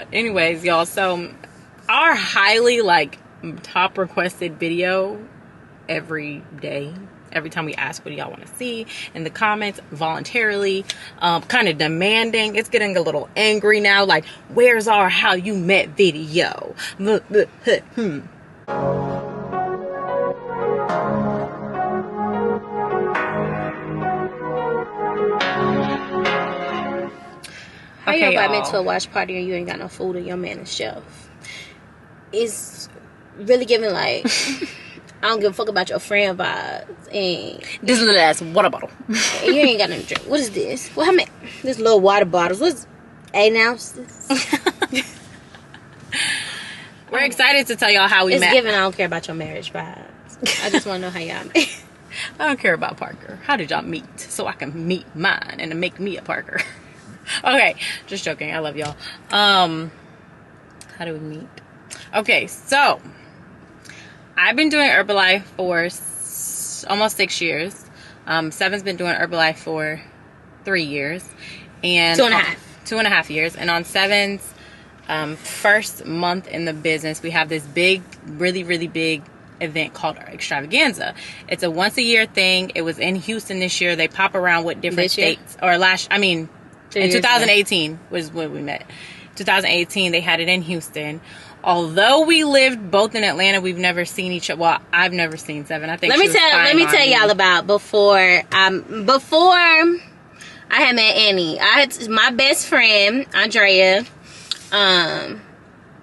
God. Anyways, y'all, so our highly like top requested video every day, every time we ask what do y'all want to see in the comments, voluntarily, kind of demanding. It's getting a little angry now, like, where's our how you met video? How you invite me to a watch party and you ain't got no food in your man's shelf? It's really giving like I don't give a fuck about your friend vibes. And this little ass water bottle. You ain't got nothing to drink. What is this? What I mean, this little water bottles. What's 8 ounces? We're excited to tell y'all how we met. It's giving I don't care about your marriage vibes. I just want to know how y'all met. I don't care about Parker. How did y'all meet? So I can meet mine and make me a Parker. Okay, just joking. I love y'all. How do we meet? Okay, so I've been doing Herbalife for almost 6 years. Sevyn's been doing Herbalife for 3 years, and 2.5 years. And on Sevyn's first month in the business, we have this big, really, really big event called Extravaganza. It's a once a year thing. It was in Houston this year. They pop around with different states, or in 2018 was when we met. 2018 they had it in Houston. Although we lived both in Atlanta, we've never seen each other. Well, I've never seen Sevyn. I think let me tell y'all about before I had met Annie. I had my best friend Andrea.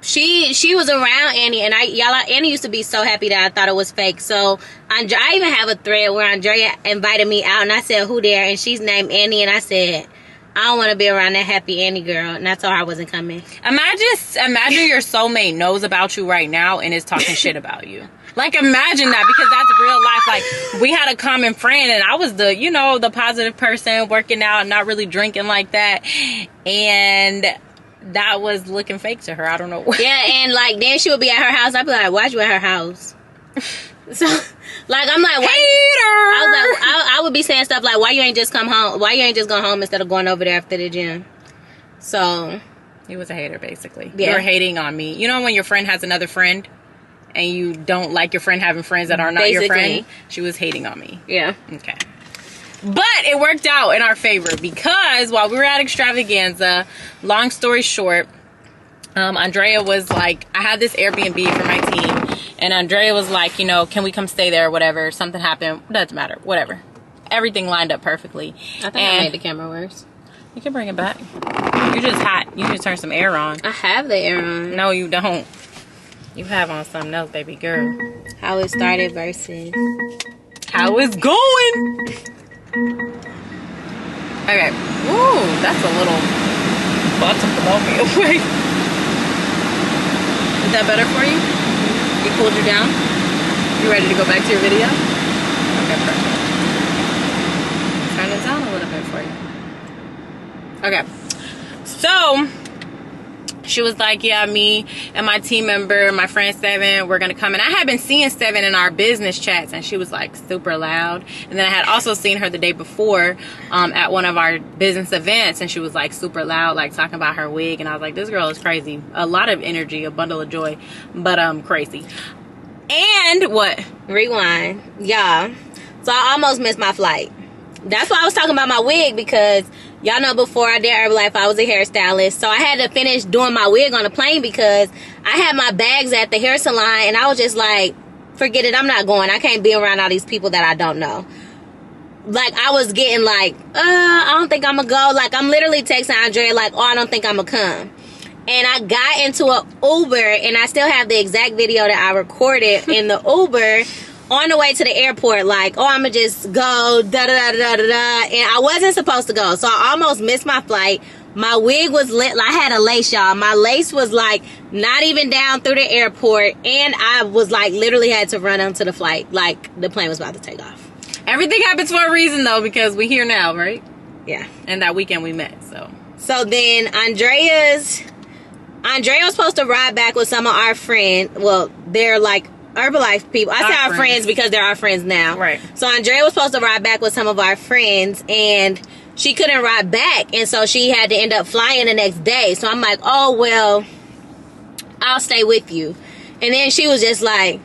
She was around Annie, and Annie used to be so happy that I thought it was fake. So I even have a thread where Andrea invited me out, and I said, "Who there?" And she's named Annie, and I said, I don't want to be around that happy Annie girl, and I told her I wasn't coming. Imagine your soulmate knows about you right now and is talking shit about you. Like, imagine that, because that's real life. Like, we had a common friend, and I was the positive person, working out, not really drinking like that, and that was looking fake to her. I don't know. Yeah, and like then she would be at her house. I'd be like, "Why'd you at her house?" So, like, I'm like, I was like, I would be saying stuff like, "Why you ain't just come home? Why you ain't just go home instead of going over there after the gym?" So he was a hater, basically. Yeah. You were hating on me. You know when your friend has another friend, and you don't like your friend having friends that are not your friend? She was hating on me. Yeah. Okay. But it worked out in our favor, because while we were at Extravaganza, long story short, Andrea was like, I had this Airbnb for my team, and Andrea was like, can we come stay there or whatever? Something happened. Doesn't matter. Whatever. Everything lined up perfectly. I think I made the camera worse. You can bring it back. You're just hot. You need to turn some air on. I have the air on. No, you don't. You have on something else, baby girl. How it started versus how it's going. Okay. Ooh, that's a little butt to blow me away. Is that better for you? You cooled you down? You ready to go back to your video? Okay, perfect. Turn it down a little bit for you. Okay. So she was like, yeah, me and my team member, my friend SEVYN, we're gonna come. And I had been seeing SEVYN in our business chats, and she was like super loud. And then I had also seen her the day before at one of our business events, and she was like super loud, like talking about her wig. And I was like, this girl is crazy. A lot of energy, a bundle of joy, but crazy. And what? Rewind. Yeah. So I almost missed my flight. That's why I was talking about my wig, because y'all know before I did Herbalife, I was a hairstylist. So I had to finish doing my wig on the plane, because I had my bags at the hair salon, and I was just like, forget it, I'm not going. I can't be around all these people that I don't know. Like, I was getting like, I don't think I'm gonna go. Like, I'm literally texting Andrea like, I don't think I'm gonna come. And I got into an Uber, and I still have the exact video that I recorded in the Uber on the way to the airport, like, I'm gonna just go, da-da-da-da-da-da, and I wasn't supposed to go, so I almost missed my flight. My wig was lit. I had a lace, y'all. My lace was, like, not even down through the airport, and I was, like, literally had to run onto the flight, like, the plane was about to take off. Everything happens for a reason, though, because we're here now, right? Yeah. And that weekend we met, so. So then Andrea was supposed to ride back with some of our friends. Well, they're, like, Herbalife people. I say our friends because they're our friends now. Right. So Andrea was supposed to ride back with some of our friends, and she couldn't ride back, and so she had to end up flying the next day. So I'm like, oh, well, I'll stay with you. And then she was just like,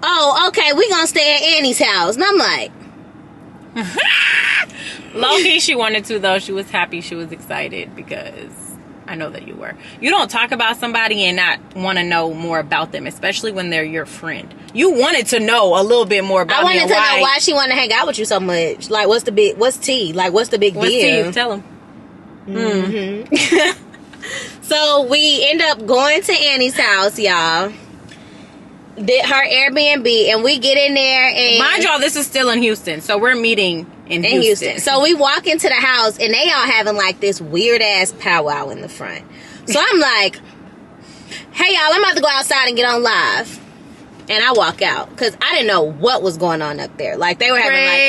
oh, okay, we gonna stay at Annie's house. And I'm like, low-key, she wanted to, though. She was happy. She was excited because I know that you were. You don't talk about somebody and not want to know more about them, especially when they're your friend. You wanted to know a little bit more about me. I wanted to know why she wanted to hang out with you so much. Like, what's tea? Like, what's the big deal? Tea? Tell them. Mm-hmm. So we end up going to Annie's house, y'all. Did her Airbnb, and we get in there, and mind y'all, this is still in Houston, so we're meeting in Houston. So we walk into the house, and they all having like this weird ass powwow in the front. So I'm like, hey y'all, I'm about to go outside and get on live. And I walk out because I didn't know what was going on up there. Like, they were having like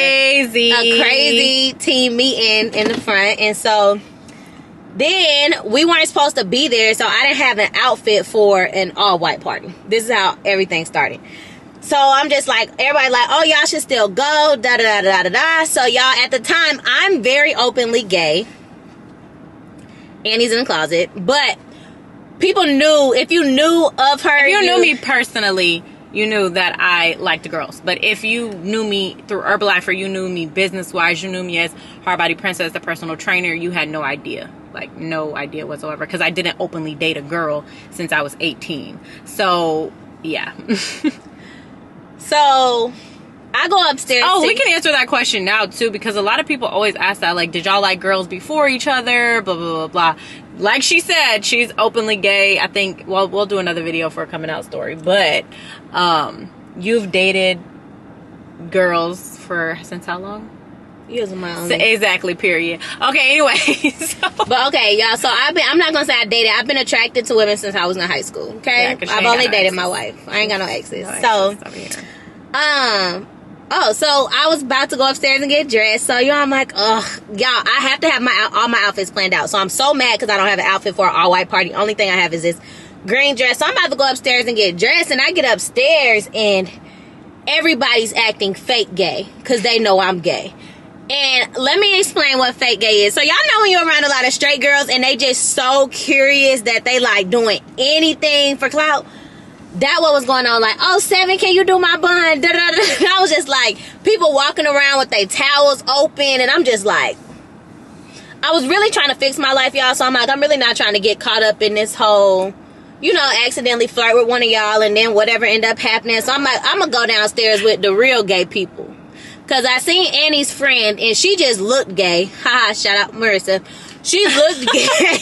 a crazy team meeting in the front. And so then we weren't supposed to be there, so I didn't have an outfit for an all-white party. This is how everything started. So I'm just like, everybody like, oh, y'all should still go, da-da-da-da-da-da. So y'all, at the time, I'm very openly gay. Annie's in the closet. But people knew, if you knew of her. If you knew me personally, you knew that I liked girls. But if you knew me through Herbalife, or you knew me business-wise, you knew me as Hard Body Princess, the personal trainer, you had no idea. Like, no idea whatsoever. Because I didn't openly date a girl since I was 18. So, yeah. So, I go upstairs. Oh, we can answer that question now, too. Because a lot of people always ask that. Like, did y'all like girls before each other? Blah, blah, blah, blah. Like she said, she's openly gay. I think, well, we'll do another video for a coming out story. But, you've dated girls for, since how long? Years of my own. Exactly, period. Okay, anyway. So. But okay, y'all, so I'm not gonna say I dated. I've been attracted to women since I was in high school. Okay? Yeah, I've only dated my wife. I ain't got no exes. So I was about to go upstairs and get dressed. So I'm like, ugh, y'all, I have to have all my outfits planned out. So I'm so mad because I don't have an outfit for an all-white party. Only thing I have is this green dress. So I'm about to go upstairs and get dressed, and I get upstairs and everybody's acting fake gay because they know I'm gay. And let me explain what fake gay is. So y'all know when you're around a lot of straight girls and they just so curious that they like doing anything for clout. That what was going on. Like, oh, SEVYN, can you do my bun? Da, da, da. And I was just like, people walking around with their towels open, and I'm just like, I was really trying to fix my life, y'all. So I'm like, I'm really not trying to get caught up in this whole, accidentally flirt with one of y'all and then whatever end up happening. So I'm like, I'm gonna go downstairs with the real gay people. Because I seen Annie's friend, and she just looked gay. Haha, shout out Marissa. She looked gay.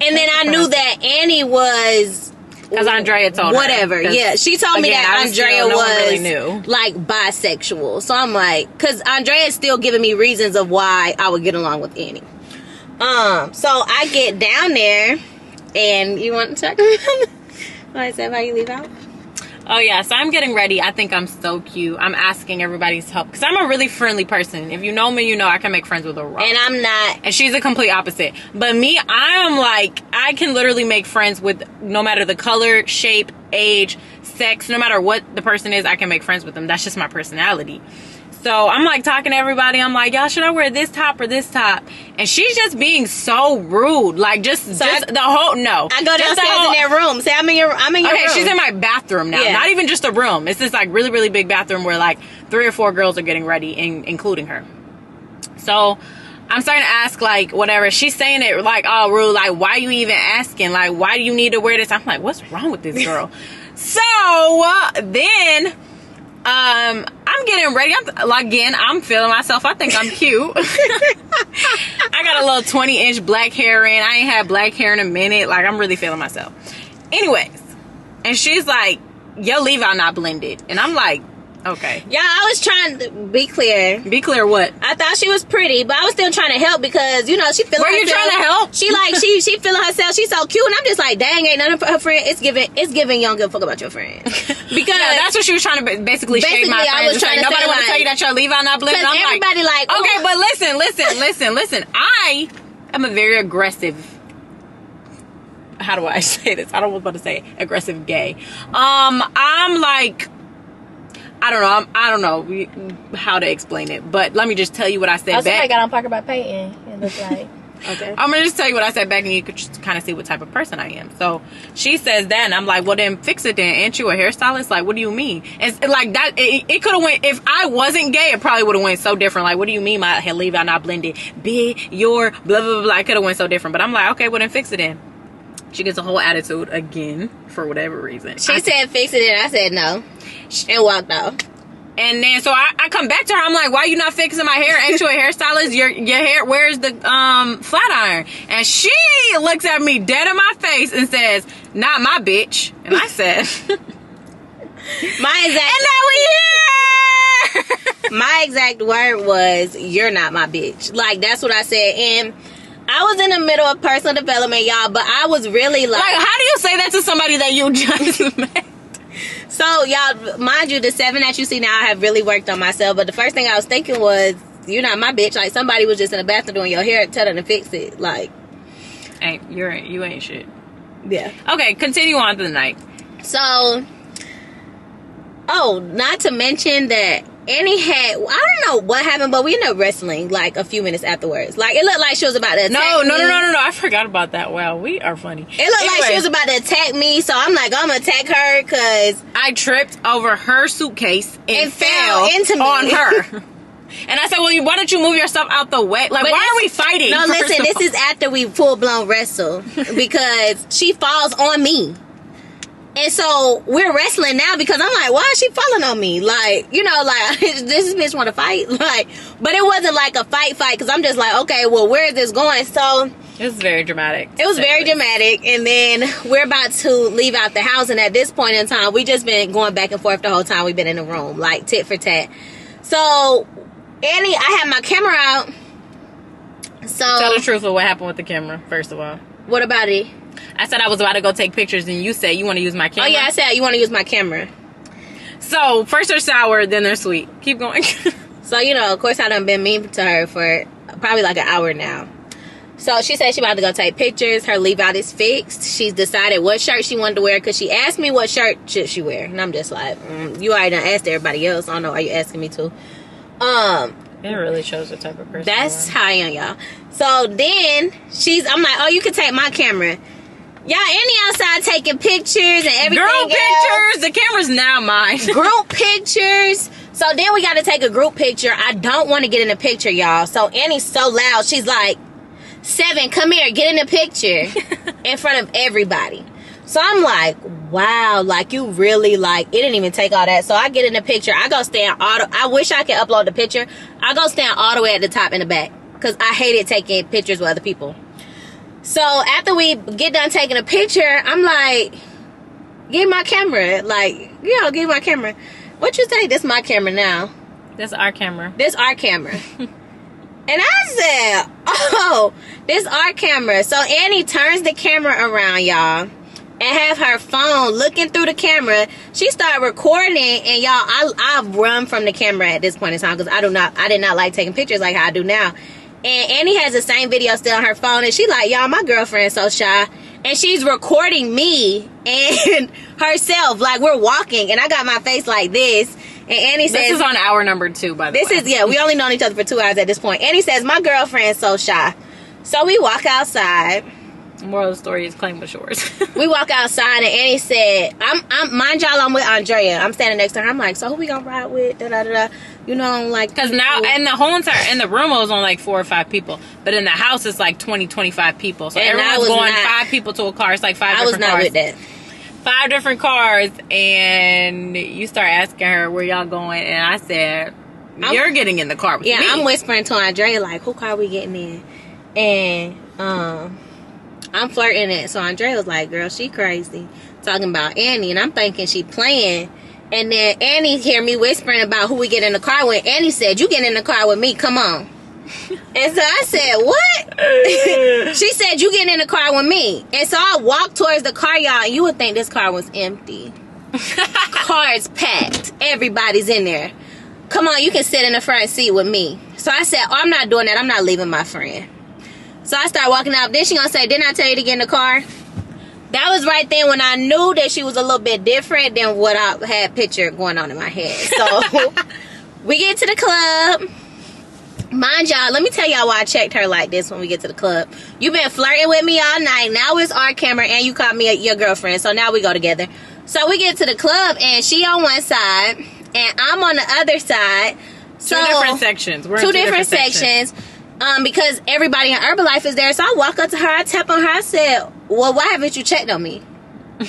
And then I knew that Annie was... Because Andrea told her. Whatever, yeah. She told me that Andrea was, really like, bisexual. So I'm like... Because Andrea's still giving me reasons of why I would get along with Annie. So I get down there, and you want to talk about I said, how you leave out? Oh, yeah. So I'm getting ready. I think I'm so cute. I'm asking everybody's help. Because I'm a really friendly person. If you know me, you know I can make friends with a rock. And I'm not. And she's a complete opposite. But me, I am like, I can literally make friends with no matter the color, shape, age, sex. No matter what the person is, I can make friends with them. That's just my personality. So I'm like talking to everybody. I'm like, y'all, should I wear this top or this top? And she's just being so rude. Like, the whole, no. I go downstairs in their room. Say, I'm in your room. Okay, she's in my bathroom now. Yeah. Not even just a room. It's this like really, really big bathroom where like 3 or 4 girls are getting ready, including her. So I'm starting to ask, like, whatever. She's saying it like, oh, rude. Like, why are you even asking? Like, why do you need to wear this? I'm like, what's wrong with this girl? So then... I'm getting ready. I'm feeling myself. I think I'm cute. I got a little 20-inch black hair in. I ain't had black hair in a minute. Like, I'm really feeling myself. Anyways, and she's like, your leave-out not blended. And I'm like, okay. Yeah, I was trying to be clear. Be clear what? I thought she was pretty, but I was still trying to help because, she feeling herself. Were you trying to help? She like, she feeling herself. She's so cute. And I'm just like, dang, ain't none of her friend. It's giving you don't give a fuck about your friend. Because yeah, that's what she was trying to basically shade my friends. I was trying to nobody want to tell you that your leave-out not blended. I'm everybody like, okay, but listen. I am a very aggressive, how do I say this? I don't want to say aggressive gay. I'm like, I don't know how to explain it, but let me just tell you what I said back. I got on Parker by Peyton. it look like. Okay. I'm gonna just tell you what I said back, and you could just kind of see what type of person I am. So she says that, and I'm like, well then fix it then. Ain't you a hairstylist? Like, what do you mean? It's like that. It could have went, if I wasn't gay, it probably would have went so different. Like, what do you mean my hair leave out not blended? Your blah blah blah. It could have went so different. But I'm like, okay, well then fix it then. She gets a whole attitude again for whatever reason. She said fix it, and I said no, and walked out. And then so I come back to her. I'm like, why you not fixing my hair? Ain't you a hairstylist? Your hair, where's the flat iron? And she looks at me dead in my face and says, not my bitch. And I said, my exact, and now we here. My exact word was, you're not my bitch. Like, that's what I said. And I was in the middle of personal development, y'all, but I was really like, how do you say that to somebody that you just met? So, y'all, mind you, the 7 that you see now, I have really worked on myself. But the first thing I was thinking was, you're not my bitch. Like, somebody was just in the bathroom doing your hair, tell them to fix it. Like, you ain't shit. Yeah. Okay, continue on to the night. So, not to mention that Annie had, I don't know what happened, but we ended up wrestling like a few minutes afterwards. Like, it looked like she was about to attack me. No. I forgot about that. Wow, we are funny. It looked like she was about to attack me, so I'm like, I'm gonna attack her because I tripped over her suitcase and fell into me. On her. And I said, well, why don't you move yourself out the way? Like, why are we fighting? No, listen, this is after we full-blown wrestle because she falls on me. And so we're wrestling now because I'm like, why is she falling on me? Like, you know, like, this bitch want to fight? Like, but it wasn't like a fight because I'm just like, okay, well, where is this going? So it was very dramatic. It was very dramatic. And then we're about to leave out the house. And at this point in time, we just been going back and forth the whole time we've been in the room, like tit for tat. So Annie, I had my camera out. So tell the truth of what happened with the camera, first of all. What about it? I said I was about to go take pictures, and you said you want to use my camera. Oh, yeah, I said you want to use my camera. So, first they're sour, then they're sweet. Keep going. So, you know, of course, I done been mean to her for probably like an hour now. So, she said she about to go take pictures. Her leave out is fixed. She's decided what shirt she wanted to wear because she asked me what shirt should she wear. And I'm just like, you already done asked everybody else. I don't know why you asking me to. It really shows the type of person. That's how I am, y'all. So, then I'm like, oh, you can take my camera. Y'all, Annie outside taking pictures and everything. Group pictures. The camera's now mine. Group pictures. So then we got to take a group picture. I don't want to get in the picture, y'all. So Annie's so loud. She's like, Sevyn, come here. Get in the picture in front of everybody. So I'm like, wow. Like, you really, like, it didn't even take all that. So I get in the picture. I go stand I wish I could upload the picture. I go stand all the way at the top and the back because I hated taking pictures with other people. So after we get done taking a picture, I'm like, give my camera. Like, give me my camera. What you say? This my camera now. This our camera. This our camera. And I said, oh, this our camera. So Annie turns the camera around, y'all, and have her phone looking through the camera. She started recording, and y'all, I run from the camera at this point in time because I did not like taking pictures like how I do now. And Annie has the same video still on her phone. And she like, y'all, my girlfriend's so shy. And she's recording me and herself. Like, we're walking. And I got my face like this. And Annie says... This is on hour number 2, by the way. Yeah, we only known each other for 2 hours at this point. Annie says, my girlfriend's so shy. So we walk outside. Moral of the story is claim what's yours. We walk outside and Annie said, mind y'all, I'm with Andrea. I'm standing next to her. I'm like, so who we gonna ride with? Da da da. You know, like, because now in the whole entire in the room it was only like 4 or 5 people, but in the house it's like 20-25 people. So and everyone's going 5 people to a car. It's like 5 different cars. I was not with that. 5 different cars, and you start asking her where y'all going, and I said, you're getting in the car with me. I'm whispering to Andrea like, who car we getting in? And I'm flirting it. So Andrea was like, girl, she crazy. Talking about Annie. And I'm thinking she playing. And then Annie hear me whispering about who we get in the car with. Annie said, you get in the car with me. Come on. And so I said, what? She said, you get in the car with me. And so I walked towards the car, y'all. And you would think this car was empty. Car is packed. Everybody's in there. Come on, you can sit in the front seat with me. So I said, oh, I'm not doing that. I'm not leaving my friend. So I started walking out. Then she gonna say, didn't I tell you to get in the car? That was right then when I knew that she was a little bit different than what I had picture going on in my head. So we get to the club. Mind y'all, let me tell y'all why I checked her like this when we get to the club. You been flirting with me all night. Now it's our camera and you called me your girlfriend. So now we go together. So we get to the club and she on one side and I'm on the other side. So two different sections. We're in two different sections. Because everybody in Herbalife is there. So I walk up to her, I tap on her, I said, well, why haven't you checked on me? And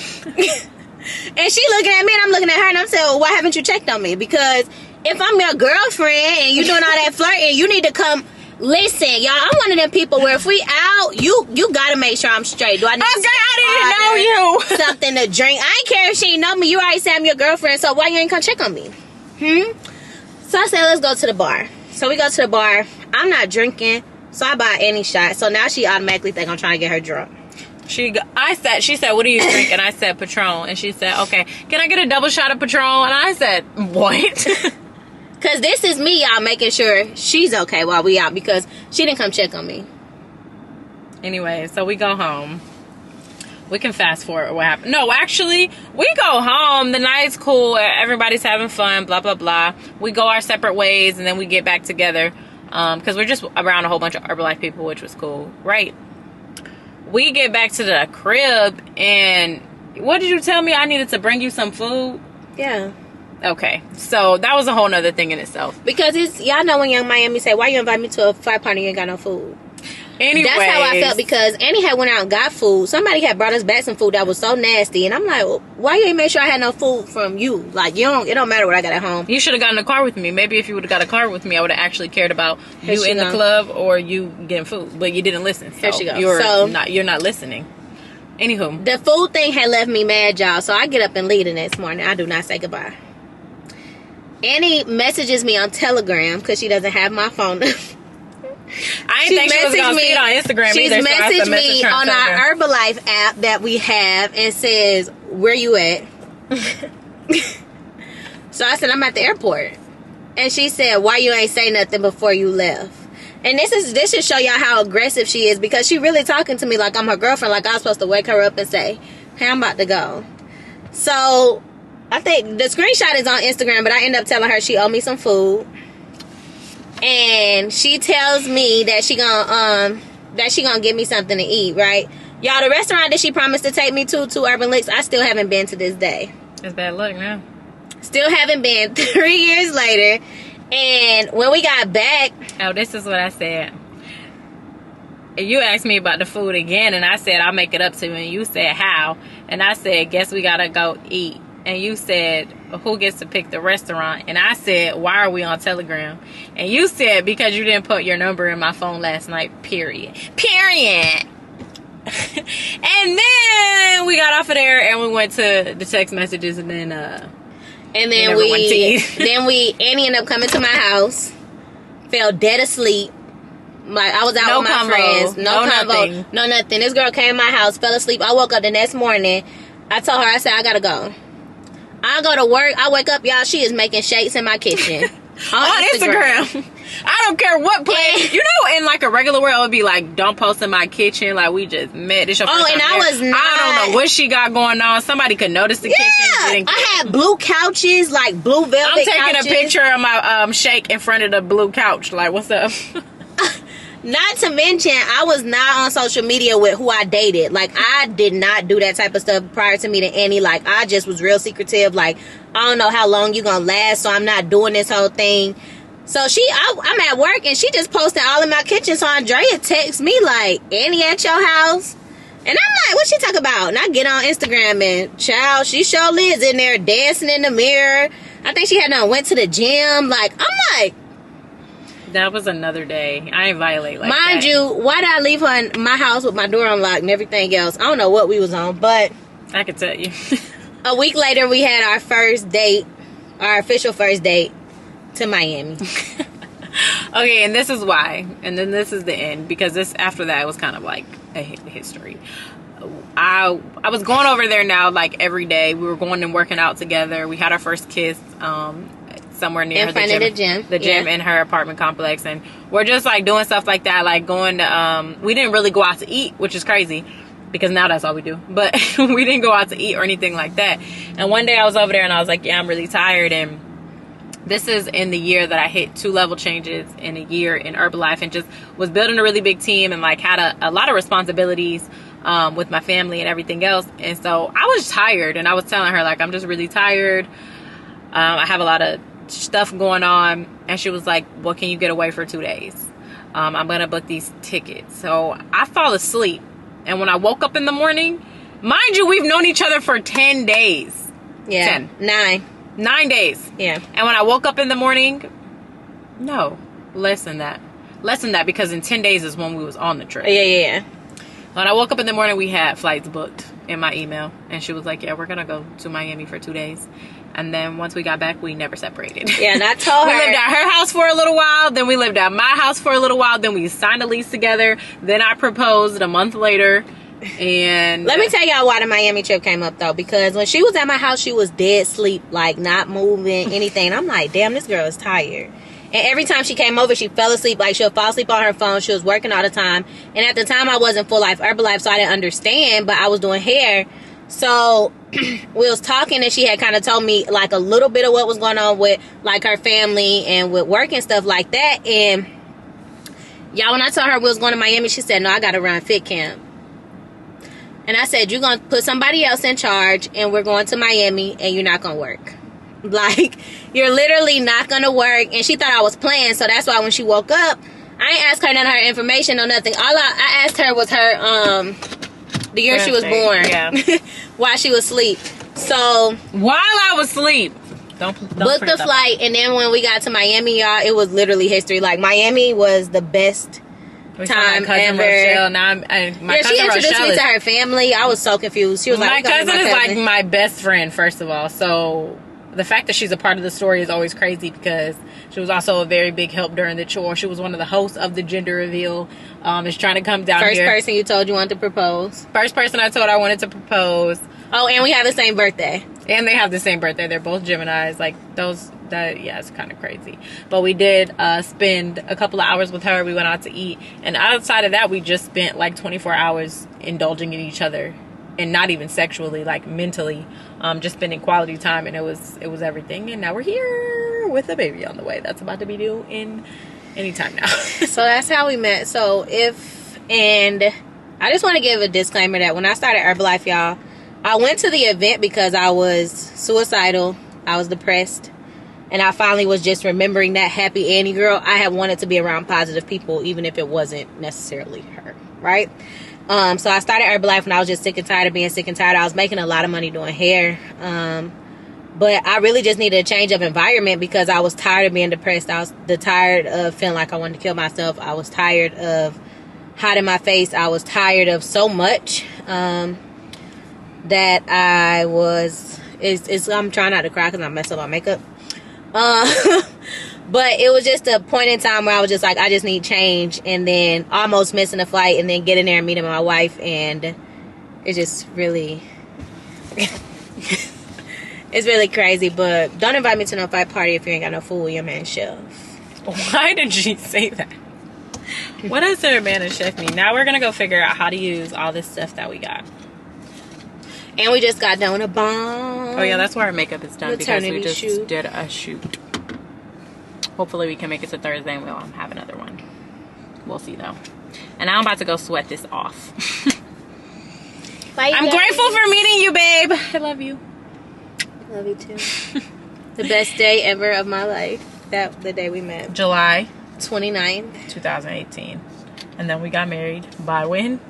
she looking at me and I'm looking at her and I'm saying, well, why haven't you checked on me? Because if I'm your girlfriend and you doing all that flirting, you need to come. Listen, y'all, I'm one of them people where if we out, you gotta make sure I'm straight. Do I need I didn't know you. something to drink? I ain't care if she ain't know me. You already said I'm your girlfriend, so why you ain't come check on me? So I said, let's go to the bar. So we go to the bar. I'm not drinking, so I buy any shot. So now she automatically think I'm trying to get her drunk. She said, what do you drink? And I said, Patron. And she said, okay, can I get a double shot of Patron? And I said, what? Because this is me, y'all, making sure she's okay while we out. Because she didn't come check on me. Anyway, so we go home. We can fast forward what happened. No, actually, we go home. The night's cool. Everybody's having fun, blah, blah, blah. We go our separate ways, and then we get back together. Because we're just around a whole bunch of Herbalife people, which was cool. Right. We get back to the crib, and what did you tell me? I needed to bring you some food? Yeah. Okay, so that was a whole nother thing in itself. Because y'all know when Young Miami say, why you invite me to a flight party and you ain't got no food? Anyways, that's how I felt, because Annie had went out and got food. Somebody had brought us back some food that was so nasty, and I'm like, well, why you ain't make sure I had no food from you? Like, it don't matter what I got at home. You should have gotten a car with me. Maybe if you would have got a car with me, I would have actually cared about you in the club or you getting food. But you didn't listen. So here she goes. You're not listening. Anywho, the food thing had left me mad, y'all. So I get up and leave the next morning. I do not say goodbye. Annie messages me on Telegram because she doesn't have my phone. I didn't think she was going to see it on Instagram She's either. Messaged me on our Herbalife app that we have and says, where you at? So I said, I'm at the airport. And she said, why you ain't say nothing before you left? And this should show y'all how aggressive she is, because she really talking to me like I'm her girlfriend, like I was supposed to wake her up and say, hey, I'm about to go. So I think the screenshot is on Instagram, but I end up telling her she owe me some food. And she tells me that she gonna give me something to eat, right? Y'all, the restaurant that she promised to take me to Urban Licks, I still haven't been to this day. It's bad luck now. Still haven't been 3 years later. And when we got back... Oh, this is what I said. You asked me about the food again, and I said, I'll make it up to you. And you said, how? And I said, guess we gotta go eat. And you said, who gets to pick the restaurant? And I said, why are we on Telegram? And you said, because you didn't put your number in my phone last night, period. Period. And then we got off of there and we went to the text messages, and then Annie ended up coming to my house, fell dead asleep. Like, I was out with my friends. No convo. No nothing. This girl came to my house, fell asleep. I woke up the next morning. I told her, I said, I gotta go. I go to work. I wake up, y'all. She is making shakes in my kitchen. on Instagram. I don't care what place. You know, in like a regular world, it would be like, don't post in my kitchen. Like, we just met. This your first time I was not. I don't know what she got going on. Somebody could notice the kitchen. I had blue couches, like blue velvet I'm taking couches. a picture of my shake in front of the blue couch. Like, what's up? Not to mention, I was not on social media with who I dated. Like, I did not do that type of stuff prior to meeting Annie. Like, I just was real secretive. Like, I don't know how long you gonna last, so I'm not doing this whole thing. So I'm at work, and she just posted all in my kitchen. So Andrea texts me, like, Annie at your house? And I'm like, what she talk about? And I get on Instagram, and child, she surely is in there dancing in the mirror. I think she went to the gym. Like, I'm like, that was another day. I ain't violate like Mind that. you, why did I leave her in my house with my door unlocked and everything else? I don't know what we was on, but I can tell you. A week later, we had our first date, our official first date to Miami. Okay, and this is why. And then this is the end, because this after that was kind of like a history. I was going over there now like every day. We were going and working out together. We had our first kiss somewhere near in front of the gym in her apartment complex, and we're just like doing stuff like that, like going to we didn't really go out to eat, which is crazy because now that's all we do, but we didn't go out to eat or anything like that. And one day I was over there and I was like, yeah, I'm really tired, and This is in the year that I hit 2 level changes in a year in Herbalife, and just was building a really big team and like had a lot of responsibilities with my family and everything else. And so I was tired, and I was telling her like, I'm just really tired. I have a lot of stuff going on. And she was like, well, can you get away for 2 days? I'm gonna book these tickets. So I fall asleep, and when I woke up in the morning, mind you, we've known each other for 10 days. Yeah. 9 days. Yeah. And when I woke up in the morning, no, less than that, because in 10 days is when we was on the trip. Yeah. When I woke up in the morning, we had flights booked in my email, and she was like, yeah, we're gonna go to Miami for 2 days. And then once we got back, we never separated. Yeah, and I told her. We lived at her house for a little while. Then we lived at my house for a little while. Then we signed a lease together. Then I proposed a month later. And let me tell y'all why the Miami trip came up, though. Because when she was at my house, she was dead asleep, like not moving, anything. I'm like, damn, this girl is tired. And every time she came over, she fell asleep. Like, she'll fall asleep on her phone. She was working all the time. And at the time, I wasn't full life Herbalife, so I didn't understand. But I was doing hair. So we was talking, and she had kind of told me like a little bit of what was going on with like her family and with work and stuff like that. And y'all, when I told her we was going to Miami, she said, no, I got to run fit camp. And I said, you're going to put somebody else in charge, and we're going to Miami, and you're not going to work. Like, you're literally not going to work. And she thought I was playing. So that's why when she woke up, I ain't asked her none of her information or nothing. All I asked her was her the year she was born. Yeah. While she was asleep. So while I was asleep, don't booked the flight, and then when we got to Miami, y'all, it was literally history. Like, Miami was the best time ever. Rochelle. Now she introduced me to her family. I was so confused. She was like, my cousin is like my best friend, first of all. So the fact that she's a part of the story is always crazy, because she was also a very big help during the tour. She was one of the hosts of the gender reveal. Is trying to come down here. First person you told you wanted to propose. First person I told I wanted to propose. Oh, and we have the same birthday. And they have the same birthday. They're both Geminis. Like, yeah, it's kind of crazy. But we did spend a couple of hours with her. We went out to eat. And outside of that, we just spent like 24 hours indulging in each other. And not even sexually, like mentally. Just spending quality time. And it was everything. And now we're here with a baby on the way. That's about to be due in anytime now. So that's how we met. So and I just want to give a disclaimer that when I started Herbalife, y'all, I went to the event because I was suicidal. I was depressed. And I finally was just remembering that happy Annie girl. I had wanted to be around positive people, even if it wasn't necessarily her, right? So I started Herbalife when I was just sick and tired of being sick and tired. I was making a lot of money doing hair. But I really just needed a change of environment because I was tired of being depressed. I was tired of feeling like I wanted to kill myself. I was tired of hiding my face. I was tired of so much that I was... I'm trying not to cry because I messed up my makeup. But it was just a point in time where I was just like, I just need change. And then almost missing a flight, and then getting there and meeting my wife. And it just really... It's really crazy. But don't invite me to no fight party if you ain't got no food with your man chef. Why did she say that? What does her man and chef mean? Now we're going to go figure out how to use all this stuff that we got. And we just got done with a bomb. Oh yeah, that's where our makeup is done because we just did a shoot. Hopefully we can make it to Thursday and we'll have another one. We'll see though. And I'm about to go sweat this off. Bye, I'm grateful for meeting you, babe. I love you. Love you too. The best day ever of my life. The day we met. July 29th. 2018. And then we got married by when?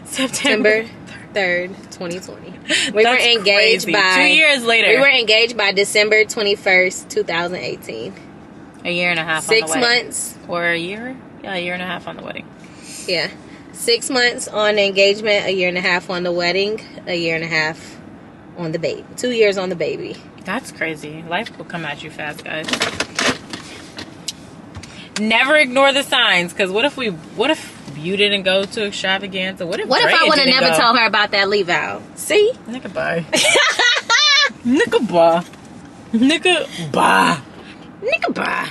September 3rd, 2020. We were engaged crazy. by 2 years later. We were engaged by December 21st, 2018. A year and a half 6 on the wedding. months. Or a year? Yeah, a year and a half on the wedding. Yeah. 6 months on the engagement, a year and a half on the wedding, a year and a half on the baby. 2 years on the baby. That's crazy. Life will come at you fast, guys. Never ignore the signs, because what if you didn't go to extravaganza? What if I would have never told her about that leave out? See? Nigga bye. Nigga bye. Nigga bye. Nigga bye.